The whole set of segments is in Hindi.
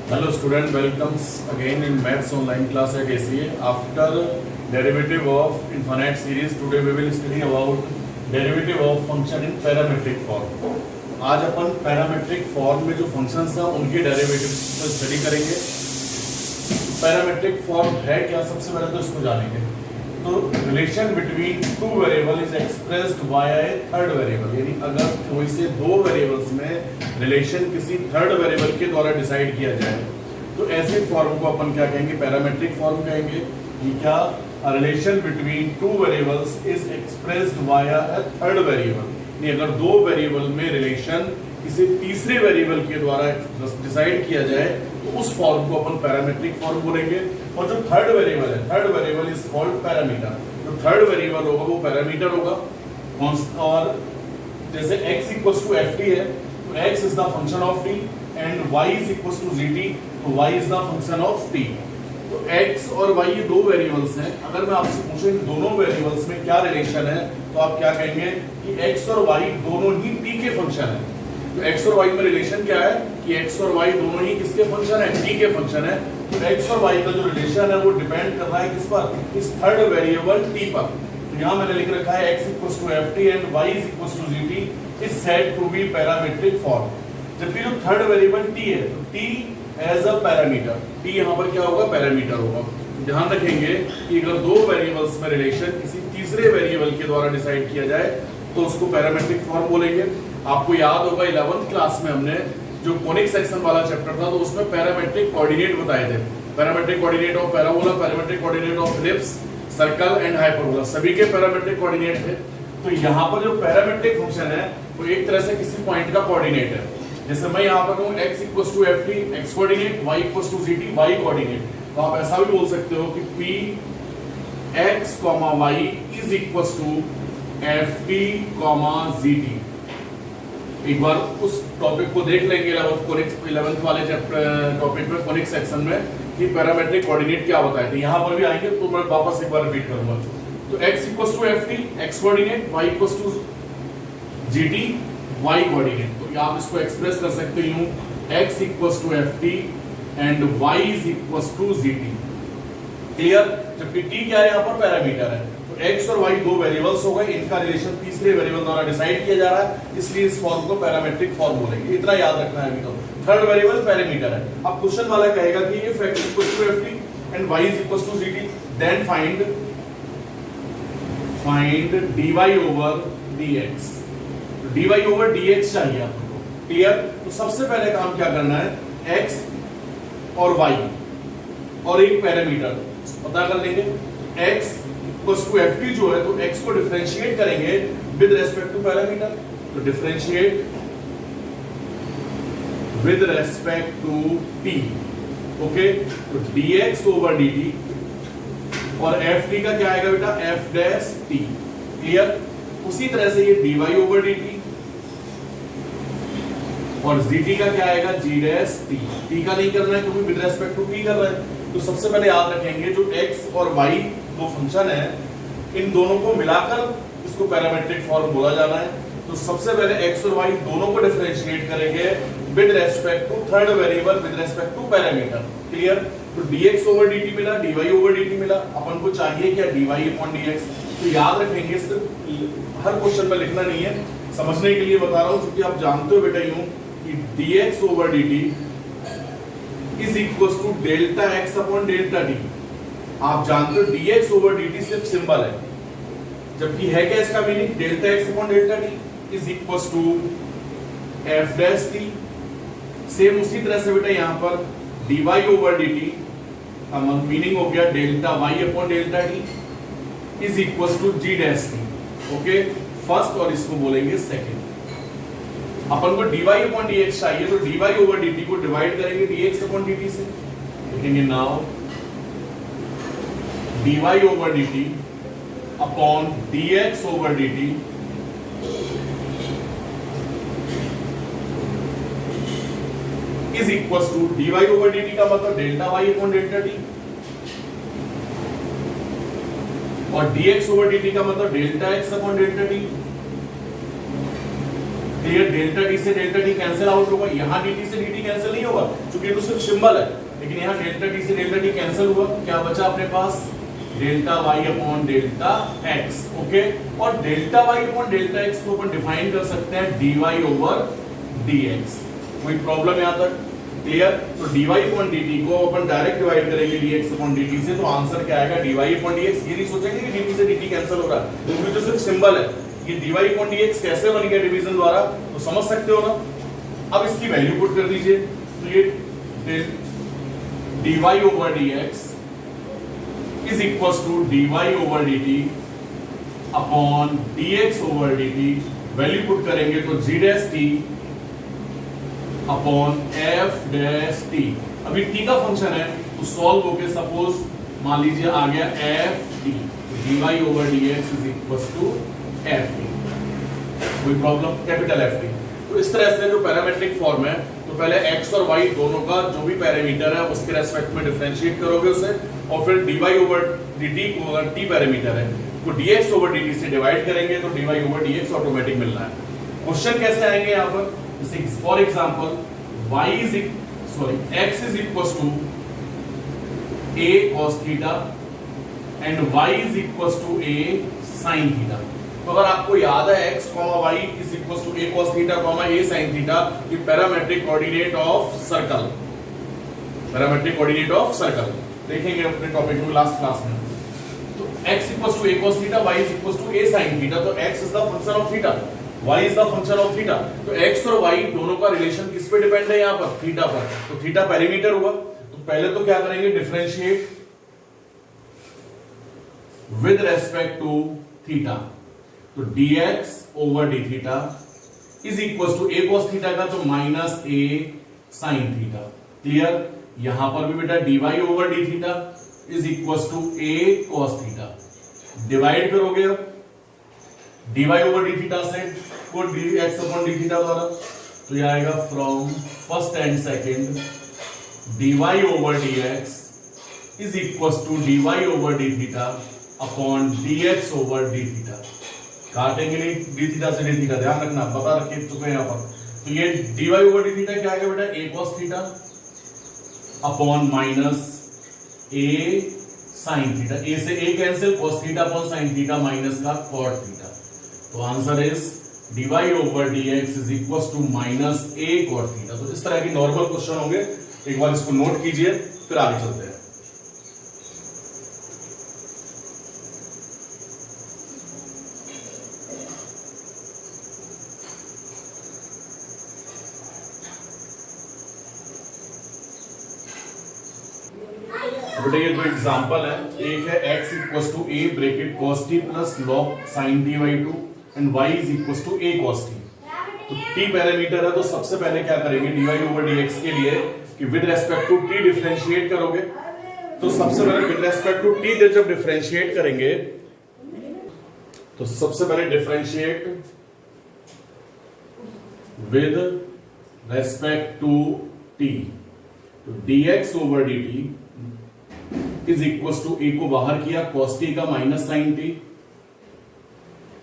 Hello student, welcomes again in Maths online class at ACA. After derivative of infinite series, today we will study about derivative of function in parametric form. आज अपन पैरामेट्रिक फॉर्म में जो फंक्शंस हैं उनके डेरिवेटिव को स्टडी करेंगे. पैरामेट्रिक फॉर्म है क्या, सबसे पहले तो इसको जानेंगे. तो relation between two variable is expressed by A third variable, यानी अगर कोई से दो वेरिएबल्स में रिलेशन किसी थर्ड वेरिएबल के द्वारा डिसाइड किया जाए तो ऐसे फॉर्म को अपन क्या कहेंगे, पैरामेट्रिक फॉर्म कहेंगे. ये क्या, relation between two variables is expressed by A third variable, यानी अगर दो वेरिएबल में रिलेशन किसी तीसरे वेरिएबल के द्वारा डिसाइड किया जाए तो उस फॉर्म को अपन पैरामेट्रिक फॉर्म बोलेंगे. और जो थर्ड वेरिएबल है, third variable is called parameter. जो थर्ड वेरिएबल होगा वो पैरामीटर होगा. और जैसे x इक्वल्स टू ft है तो x is the function of t and y is equals to gt, तो y is the function of t. तो x और y ये दो वेरिएबल्स हैं. अगर मैं आपसे पूछूं इन दोनों वेरिएबल्स में क्या रिलेशन है तो आप क्या कहेंगे कि x और y दोनों ही t के फंक्शन है. तो x और y में रिलेशन क्या है कि x और y दोनों ही किसके फंक्शन है, t के फंक्शन है. तो x और y का जो रिलेशन है वो डिपेंड कर रहा है किस पर, इस थर्ड वेरिएबल t पर. तो यहाँ मैंने लिख रखा है x equals to ft and y is equals to gt is said to be parametric form. जबकि जो थर्ड वेरिएबल t है तो t as a parameter, t यहाँ पर क्या होगा, पैरामीटर होगा. ध्यान रखेंगे कि अगर दो वेरिएबल्स में रिलेशन किसी तीसरे वेरिएबल के द्वारा डिसाइड किया जाए तो उसको पैरामेट्रिक फॉर्म बोलेंगे. आपको याद होगा 11th क्लास में हमने जो कोनिक सेक्शन वाला चैप्टर था तो उसमें पैरामेट्रिक कोऑर्डिनेट बताए थे. Parametric coordinate of parabola, parametric coordinate of ellipse, circle and hyperbola, सभी के पैरामेट्रिक कोऑर्डिनेट थे. तो यहाँ पर जो पैरामेट्रिक फंक्शन है वो एक तरह से किसी पॉइंट का कोऑर्डिनेट है. जैसे मैं यहाँ पर कहूँ x equals to ft, x coordinate, y equals to gt, y coordinate. तो आप ऐसा भी बोल सकते हो कि p x, y is equals to ft, gt. एक बार उस टॉपिक को देख लेंगे 11th वाले चैप्टर टॉपिक में कोनिक सेक्शन में कि पैरामेट्रिक कोऑर्डिनेट क्या बताए थे. यहाँ पर भी आएंगे तो मैं वापस एक बार रिपीट करूंगा. तो x equals to ft, x coordinate, y equals to gt, y coordinate. तो आप इसको एक्सप्रेस कर सकते हो x equals to ft and y is equals to gt. Clear. जबकि t क्या है, यहाँ पर पैरामीटर है. तो x और y दो वेरिएबल्स हो गए, इनका रिलेशन तीसरे वेरिएबल द्वारा डिसाइड किया जा रहा है, इसलिए इस फॉर्म को पैरामेट्रिक फॉर्म बोलेंगे. इतना याद रखना है. अभी तो थर्ड वेरिएबल पैरामीटर है. अब क्वेश्चन वाला कहेगा कि if x equals to ft and y is equals to gt then find dy over dx. तो dy ओवर dx चाहिए आपको. क्लियर. तो सबसे पहले काम क्या करना है, x और y और एक पैरामीटर पता कर लेंगे. x इक्वल्स टू ft जो है तो x को डिफरेंशिएट करेंगे विद रेस्पेक्ट टू पैरामीटर. तो differentiate with respect to t. Okay. तो dx ओवर dt और ft का क्या आएगा बेटा, f डैश t. क्लियर. उसी तरह से ये dy ओवर dt और gt का क्या आएगा, g डैश t. t का नहीं करना है क्योंकि विद रेस्पेक्ट टू t कर रहा है. तो सबसे पहले याद रखेंगे जो x और y दो फंक्शन है इन दोनों को मिलाकर इसको पैरामेट्रिक फॉर्म बोला जाना है. तो सबसे पहले x और y दोनों को डिफरेंशिएट करेंगे with respect to third variable with respect to parameter. Clear. तो dx ओवर dt मिला, dy ओवर dt मिला. अपन को चाहिए क्या, dy अपॉन dx. तो याद रखेंगे, सिर्फ हर क्वेश्चन में लिखना नहीं है, समझने के लिए बता रहा हूं क्योंकि आप जानते हो बेटा यूं कि dx over dt is equals to delta x upon delta t. आप जानते हो dx ओवर dt सिर्फ सिंबल है, जबकि है क्या इसका meaning, delta x upon delta t is equals to f dash t. Same उसी तरह से बेटा यहाँ पर dy ओवर dt का मीनिंग हो गया delta y upon delta t is equals to g dash t. Okay. First और इसको बोलेंगे सेकंड. अपन को dy अपॉन dx चाहिए तो dy ओवर dt को डिवाइड करेंगे dx अपॉन dt से. लिखेंगे now dy over dt upon dx over dt is equals to dy over dt का मतलब delta y upon delta t और dx ओवर dt का मतलब delta x upon delta t. Clear. Delta t से डेल्टा t कैंसिल आउट होगा, यहाँ dt से dt कैंसिल नहीं होगा क्योंकि ये तो सिर्फ सिंबल है, लेकिन यहाँ डेल्टा t से डेल्टा t कैंसिल हुआ, क्या बचा अपने पास delta y upon delta x। Okay, और delta y upon delta x को अपन डिफाइन कर सकते हैं dy ओवर dx। कोई प्रॉब्लम यहाँ तक क्लियर? तो dy अपॉन dt को अपन डायरेक्ट डिवाइड करेंगे dx अपॉन dt से, तो आंसर क्या आएगा dy अपॉन dx। ये नहीं सोचेंगे कि dt से dt कैंसिल हो रहा है क्योंकि तो सिर्फ सिंबल है। ये dy अपॉन dx कैसे बन गया डिवीजन द्वारा, तो समझ सकते हो ना। अब इसकी वैल्यू पुट कर दीजिए, तो ये dy over dx is equals to dy over dt upon dx over dt। Value put करेंगे तो g dash t upon f dash t। अभी t का फंक्शन है तो सॉल्व होके सपोज मान लीजिए आ गया f t, dy over dx is equals to f t। कोई प्रॉब्लम? Capital f t। तो इस तरह से जो पैरामेट्रिक फॉर्म है, तो पहले x और y दोनों का जो भी पैरामीटर है उसके रेस्पेक्ट में डिफरेंशिएट करोगे उसे, और फिर dy ओवर dt को अगर t पैरामीटर है तो dx ओवर dt से डिवाइड करेंगे तो dy ओवर dx ऑटोमेटिक मिलना है। क्वेश्चन कैसे आएंगे यहाँ पर, जैसे for example x is equals to a cos theta and y is equals to a sin theta। तो अगर आपको याद है x, y is equals to a cos theta, a sin theta, ये parametric coordinate of circle, parametric coordinate of circle देखेंगे अपने टॉपिक में लास्ट क्लास में। तो x equals to a cos theta, y is equals to a sin theta, तो x is the function of theta, y is the function of theta। तो x और y दोनों का रिलेशन किस पे डिपेंड है यहाँ पर, थीटा पर। तो थीटा पैरामीटर हुआ, तो पहले तो क्या करेंगे differentiate with respect to theta, तो dx over d theta is equal to a cos theta का तो minus a sin theta. Clear? यहां पर भी बेटा dy over d theta is equal to a cos theta. Divide करोगे अब dy ओवर d थीटा से को dx अपॉन d थीटा द्वारा, तो ये आएगा from first and second dy over dx is equal to dy over d theta upon dx over d theta. काटेंगे नहीं d थीटा से d थीटा, ध्यान रखना, बता रखे चुके हैं यहाँ पर। तो ये dy ओवर d थीटा क्या आएगा बेटा a cos theta upon minus a sin theta. a से a cancel, cos theta upon sin theta minus का cot थीटा। तो answer is dy over dx is equal to minus a cot theta. तो इस तरह की नॉर्मल क्वेश्चन होंगे, एक बार इसको नोट कीजिए फिर आगे चलते हैं। बेटा ये जो एग्जांपल है, एक है x equals to a bracket cos t plus log sin t by 2 and y is equals to a cos t। तो t पैरामीटर है, तो सबसे पहले क्या करेंगे dy ओवर dx के लिए कि with respect to t differentiate करोगे। तो सबसे पहले विद रेस्पेक्ट टू t जब डिफरेंशिएट करेंगे तो सबसे पहले differentiate with respect to t, तो dx over dt is equal to a को बाहर किया cos t का minus sin t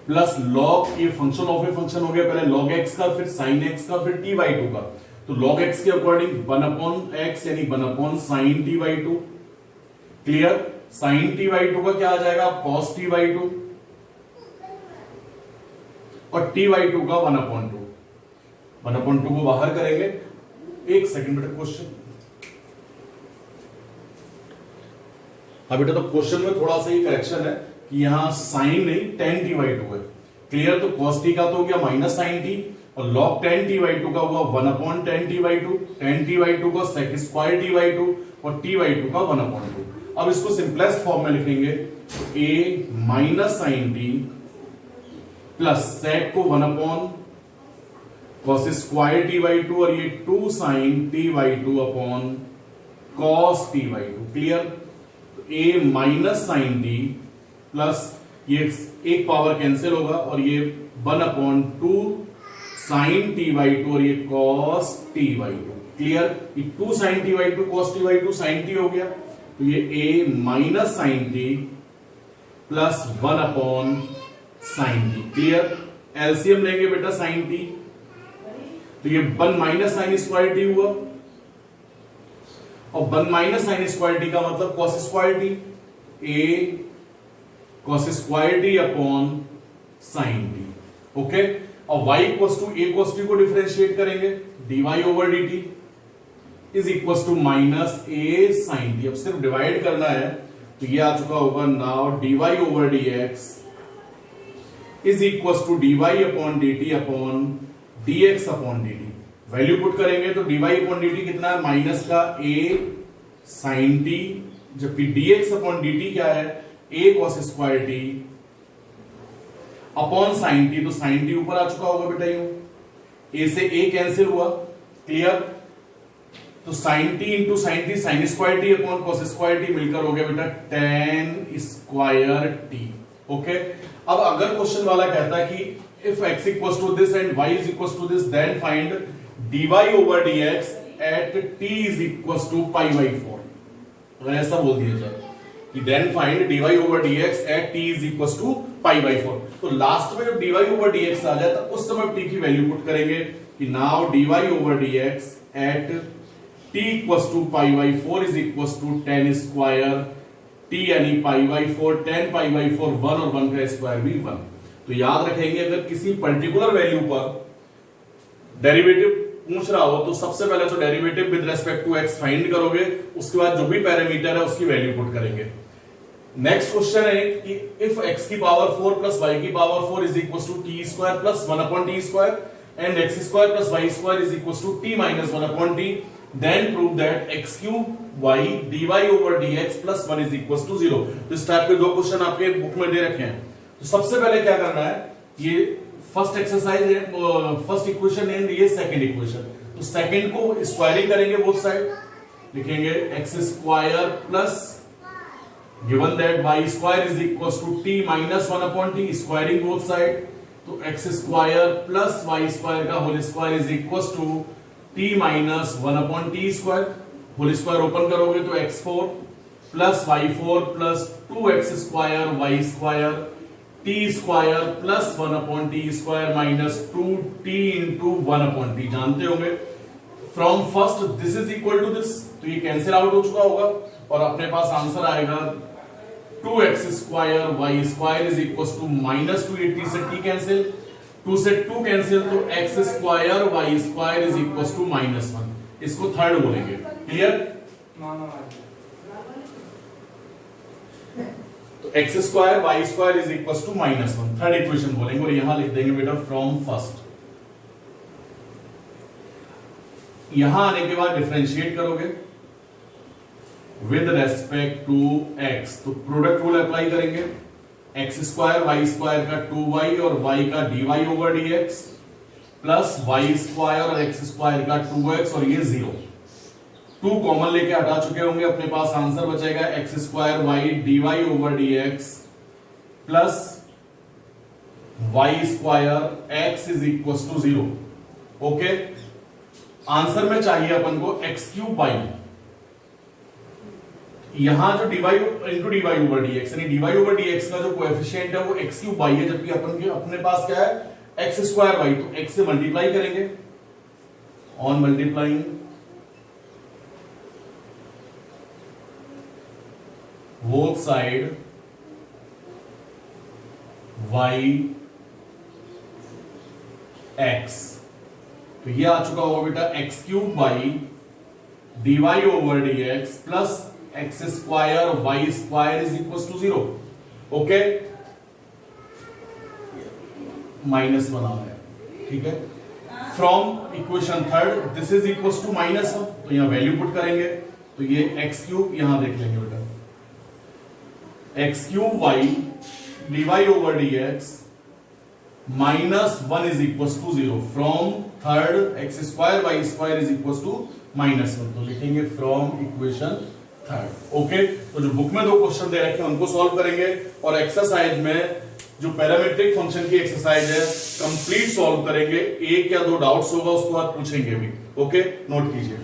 plus log, ये फंक्शन ऑफ ए फंक्शन हो गया, पहले log x का फिर sin x का फिर t by 2 का। तो log x के अकॉर्डिंग 1 अपॉन x यानी 1 upon sin t by 2। Clear? sin t by 2 का क्या आ जाएगा cos t by 2 और t by 2 का 1 अपॉन 2। 1 अपॉन 2 को बाहर करेंगे। एक सेकंड बेटा, क्वेश्चन हाँ बेटा, तो क्वेश्चन में थोड़ा सा ही करेक्शन है कि यहाँ साइन नहीं tan t by 2 है। क्लियर? तो cos t का तो हो गया माइनस sin t और log tan t by 2 का हुआ 1 upon tan t by 2, tan t by 2 का sec स्क्वायर t by 2 और t by 2 का 1 अपॉन 2। अब इसको सिंपलेस्ट फॉर्म में लिखेंगे, तो a minus sin t plus sec को 1 upon cos square t by 2 और ये 2 sin t by 2 upon cos t by 2। Clear? a minus sine T plus ये एक पावर कैंसिल होगा और ये 1 अपॉन 2 साइन टी बाई 2 और ये कॉस टी बाई 2। क्लियर? ये 2 sine T by 2 cos T by 2 sine T हो गया, तो ये a minus sine T plus 1 upon sine T. Clear? LCM लेंगे बेटा साइन टी, तो ये 1 माइनस साइन स्क्वायर टी हुआ, और 1 माइनस साइन स्क्वायर टी का मतलब cos square T, A cos square T upon sine T. Okay, और y equals to A cos T को डिफरेंशिएट करेंगे, dy over dt is equals to minus A sine T. अब सिर्फ डिवाइड करना है, तो ये आ चुका होगा now dy over dx is equals to dy upon dt upon dx upon dt। Value put करेंगे तो dy अपॉन dt कितना है, माइनस का a साइन t, जबकि dx अपॉन dt क्या है, a cos square t upon sine T. तो साइन टी ऊपर आ चुका होगा बेटा, यूं a से a कैंसिल हुआ, क्लियर। तो sine T into sine T, sine square T upon cos square T मिलकर हो गया बेटा टेन स्क्वायर टी। ओके, अब अगर क्वेश्चन वाला कहता है कि if x equals to this and y is equals to this, then find dy over dx at t is equals to pi by 4, अगर ऐसा बोल दिया जाए कि then find dy over dx at t is equals to pi by 4, तो लास्ट में जब dy ओवर dx आ जाए तो उस समय t की वैल्यू पुट करेंगे कि now dy over dx at t equals to pi by 4 is equals to 10 square t, यानी पाई बाई 4, 10 पाई बाई 4 1 और 1 का स्क्वायर भी 1। तो याद रखेंगे अगर किसी पर्टिकुलर वैल्यू पर डेरिवेटिव पूछ रहा हो तो सबसे पहले तो derivative with respect to x find करोगे, उसके बाद जो भी पैरामीटर है उसकी वैल्यू पुट करेंगे। नेक्स्ट क्वेश्चन है कि इफ x की पावर 4 प्लस y की power 4 is equal to t square plus 1 upon t square and x square plus y square is equal to t minus 1 upon t, then prove that x cube y dy over dx plus 1 is equal to 0। तो इस टाइप के दो क्वेश्चन आपके बुक में दे रखे हैं। तो सबसे पहले क्या करना है, ये फर्स्ट एक्सरसाइज है, फर्स्ट इक्वेशन एंड ये सेकंड इक्वेशन। तो सेकंड को स्क्वायरिंग करेंगे बोथ साइड, लिखेंगे x square plus given that y square is equal to t minus 1 upon t, squaring both side, तो x square plus y square का whole square is equal to t minus 1 upon t square, whole square open करोगे तो x4 plus y4 plus 2x square y square t square plus 1 upon t square minus 2t into 1 upon t। जानते होंगे from first this is equal to this, तो ये कैंसिल आउट हो चुका होगा और अपने पास आंसर आएगा 2x square y square is equal to minus 280 से t कैंसिल, 2 से 2 कैंसिल, तो x square y square is equal to minus 1। इसको थर्ड बोलेंगे, क्लियर। तो x square y square is equal to minus 1, third equation बोलेंगे और यहां लिख देंगे बेटा फ्रॉम फर्स्ट। यहां आने के बाद डिफरेंशिएट करोगे विद रेस्पेक्ट टू x, तो प्रोडक्ट रूल अप्लाई करेंगे, x स्क्वायर y स्क्वायर का 2y और y का dy over dx plus y square और x स्क्वायर का 2x और ये 0, 2 कॉमन लेके हटा चुके होंगे, अपने पास आंसर बचेगा x square y dy over dx plus y square x is equal to 0। Okay, answer में चाहिए अपन को x क्यूब y, यहां जो dy into dy over dx यानी dy ओवर dx का जो कोएफिशिएंट है वो x क्यूब y है, जबकि अपन के अपने पास क्या है x स्क्वायर y, तो x से मल्टीप्लाई करेंगे, on multiplying both side y x, तो ये आ चुका होगा बेटा x cube y dy over dx plus x square y square is equal to 0। Okay, minus 1 आ रहा है, ठीक है। From equation third this is equal to minus 1, तो यहां वैल्यू पुट करेंगे, तो ये x क्यूब यहां देख लेंगे बेटा, x cube y dy over dx minus 1 is equal to 0। From third x square y square is equal to minus 1, तो लिखेंगे फ्रॉम इक्वेशन थर्ड। ओके, तो जो बुक में दो क्वेश्चन दे रखे हैं उनको सॉल्व करेंगे और एक्सरसाइज में जो पैरामीट्रिक फंक्शन की एक्सरसाइज है कंप्लीट सॉल्व करेंगे। एक या दो डाउट्स होगा उसके बाद पूछेंगे भी। ओके, नोट कीजिए।